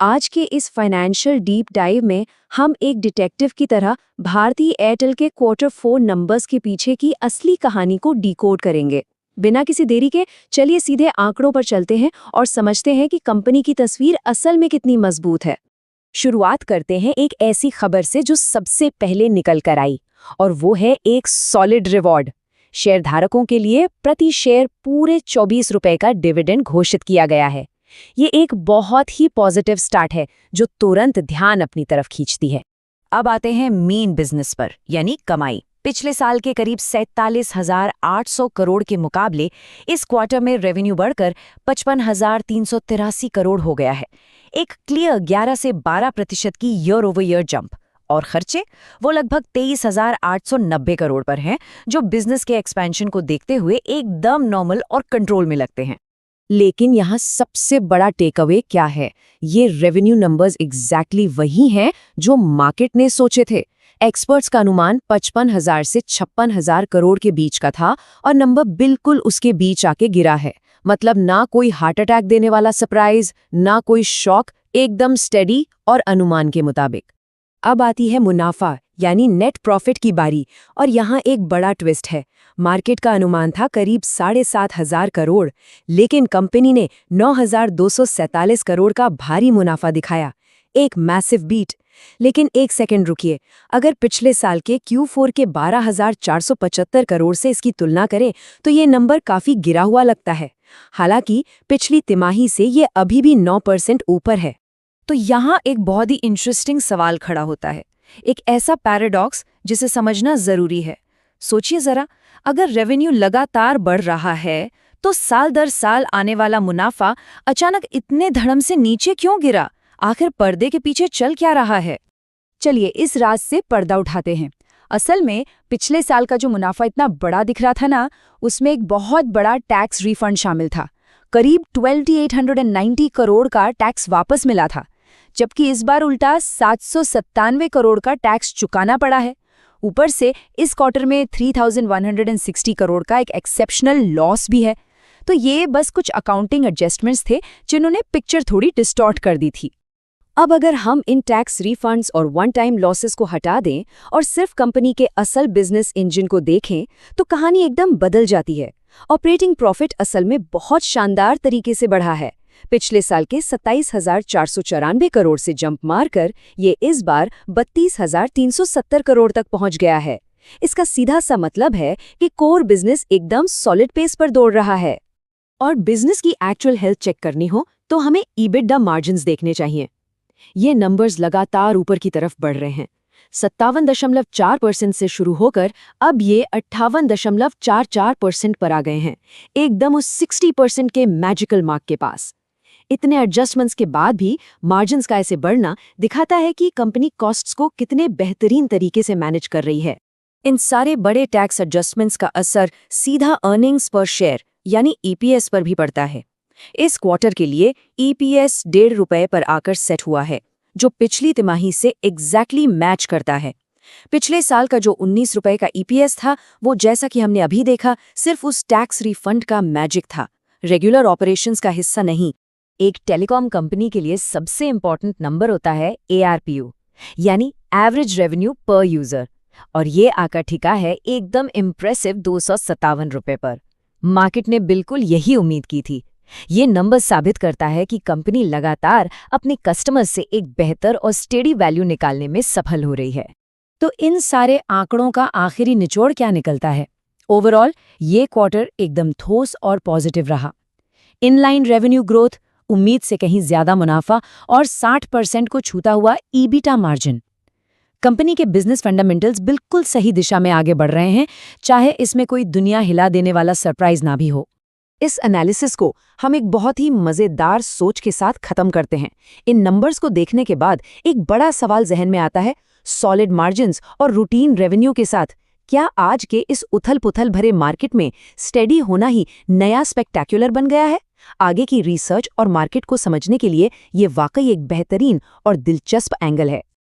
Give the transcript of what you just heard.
आज के इस फाइनेंशियल डीप डाइव में हम एक डिटेक्टिव की तरह भारतीय एयरटेल के Q4 नंबर्स के पीछे की असली कहानी को डिकोड करेंगे। बिना किसी देरी के चलिए सीधे आंकड़ों पर चलते हैं और समझते हैं कि कंपनी की तस्वीर असल में कितनी मजबूत है। शुरुआत करते हैं एक ऐसी खबर से जो सबसे पहले निकल कर आई, और वो है एक सॉलिड रिवॉर्ड। शेयरधारकों के लिए प्रति शेयर पूरे 24 रुपए का डिविडेंड घोषित किया गया है। ये एक बहुत ही पॉजिटिव स्टार्ट है जो तुरंत ध्यान अपनी तरफ खींचती है। अब आते हैं मेन बिजनेस पर, यानी कमाई। पिछले साल के करीब 47,800 करोड़ के मुकाबले इस क्वार्टर में रेवेन्यू बढ़कर 55,383 करोड़ हो गया है। एक क्लियर 11 से 12% की ईयर ओवर ईयर जंप। और खर्चे वो लगभग 23,890 करोड़ पर हैं, जो बिजनेस के एक्सपेंशन को देखते हुए एकदम नॉर्मल और कंट्रोल में लगते हैं। लेकिन यहाँ सबसे बड़ा टेकअवे क्या है? ये रेवेन्यू नंबर्स एग्जैक्टली वही हैं जो मार्केट ने सोचे थे। एक्सपर्ट्स का अनुमान 55,000 से 56,000 करोड़ के बीच का था और नंबर बिल्कुल उसके बीच आके गिरा है। मतलब ना कोई हार्ट अटैक देने वाला सरप्राइज, ना कोई शॉक, एकदम स्टेडी और अनुमान के मुताबिक। अब आती है मुनाफा यानी नेट प्रॉफिट की बारी, और यहाँ एक बड़ा ट्विस्ट है। मार्केट का अनुमान था करीब 7,500 करोड़, लेकिन कंपनी ने 9,247 करोड़ का भारी मुनाफा दिखाया। एक मैसिव बीट। लेकिन एक सेकंड रुकिए, अगर पिछले साल के Q4 के 12,475 करोड़ से इसकी तुलना करें तो ये नंबर काफी गिरा हुआ लगता है। हालांकि पिछली तिमाही से ये अभी भी 9% ऊपर है। तो यहाँ एक बहुत ही इंटरेस्टिंग सवाल खड़ा होता है, एक ऐसा पैराडॉक्स जिसे समझना जरूरी है। सोचिए जरा, अगर रेवेन्यू लगातार बढ़ रहा है तो साल दर साल आने वाला मुनाफा अचानक इतने धड़म से नीचे क्यों गिरा? आखिर पर्दे के पीछे चल क्या रहा है? चलिए इस राज से पर्दा उठाते हैं। असल में पिछले साल का जो मुनाफा इतना बड़ा दिख रहा था ना, उसमें एक बहुत बड़ा टैक्स रिफंड शामिल था। करीब 2890 करोड़ का टैक्स वापस मिला था, जबकि इस बार उल्टा 797 करोड़ का टैक्स चुकाना पड़ा है। ऊपर से इस क्वार्टर में 3160 करोड़ का एक एक्सेप्शनल लॉस भी है। तो ये बस कुछ अकाउंटिंग एडजस्टमेंट्स थे जिन्होंने पिक्चर थोड़ी डिस्टॉर्ट कर दी थी। अब अगर हम इन टैक्स रिफंड्स और वन टाइम लॉसेस को हटा दें और सिर्फ कंपनी के असल बिजनेस इंजन को देखें तो कहानी एकदम बदल जाती है। ऑपरेटिंग प्रॉफिट असल में बहुत शानदार तरीके से बढ़ा है। पिछले साल के 27,494 करोड़ से जंप मारकर ये इस बार 32,370 करोड़ तक पहुंच गया है। इसका सीधा सा मतलब है कि कोर बिजनेस एकदम सॉलिड पेस पर दौड़ रहा है। और बिजनेस की एक्चुअल हेल्थ चेक करनी हो तो हमें EBITDA मार्जिन्स देखने चाहिए। ये नंबर्स लगातार ऊपर की तरफ बढ़ रहे हैं। 57.4% से शुरू होकर अब ये 58.44% पर आ गए हैं, एकदम उस 60% के मैजिकल मार्क के पास। इतने एडजस्टमेंट्स के बाद भी मार्जिन्स का ऐसे बढ़ना दिखाता है कि कंपनी कॉस्ट्स को कितने बेहतरीन तरीके से मैनेज कर रही है। इन सारे बड़े टैक्स एडजस्टमेंट्स का असर सीधा अर्निंग्स पर शेयर यानी EPS पर भी पड़ता है। इस क्वार्टर के लिए EPS 1.5 रुपए पर आकर सेट हुआ है, जो पिछली तिमाही से एग्जैक्टली मैच करता है। पिछले साल का जो 19 रुपए का EPS था, वो जैसा कि हमने अभी देखा सिर्फ उस टैक्स रिफंड का मैजिक था, रेगुलर ऑपरेशंस का हिस्सा नहीं। एक टेलीकॉम कंपनी के लिए सबसे इंपॉर्टेंट नंबर होता है ARPU, यानी एवरेज रेवेन्यू पर यूजर, और ये आकर ठिका है एकदम इम्प्रेसिव 257 रुपए पर। मार्केट ने बिल्कुल यही उम्मीद की थी। ये नंबर साबित करता है कि कंपनी लगातार अपने कस्टमर्स से एक बेहतर और स्टेडी वैल्यू निकालने में सफल हो रही है। तो इन सारे आंकड़ों का आखिरी निचोड़ क्या निकलता है? ओवरऑल ये क्वार्टर एकदम ठोस और पॉजिटिव रहा। इनलाइन रेवेन्यू ग्रोथ, उम्मीद से कहीं ज्यादा मुनाफा और 60% को छूता हुआ EBITDA मार्जिन। कंपनी के बिजनेस फंडामेंटल्स बिल्कुल सही दिशा में आगे बढ़ रहे हैं, चाहे इसमें कोई दुनिया हिला देने वाला सरप्राइज ना भी हो। इस एनालिसिस को हम एक बहुत ही मजेदार सोच के साथ खत्म करते हैं। इन नंबर्स को देखने के बाद एक बड़ा सवाल जहन में आता है, सॉलिड मार्जिन्स और रूटीन रेवेन्यू के साथ क्या आज के इस उथल-पुथल भरे मार्केट में स्टेडी होना ही नया स्पेक्टेक्युलर बन गया है? आगे की रिसर्च और मार्केट को समझने के लिए ये वाकई एक बेहतरीन और दिलचस्प एंगल है।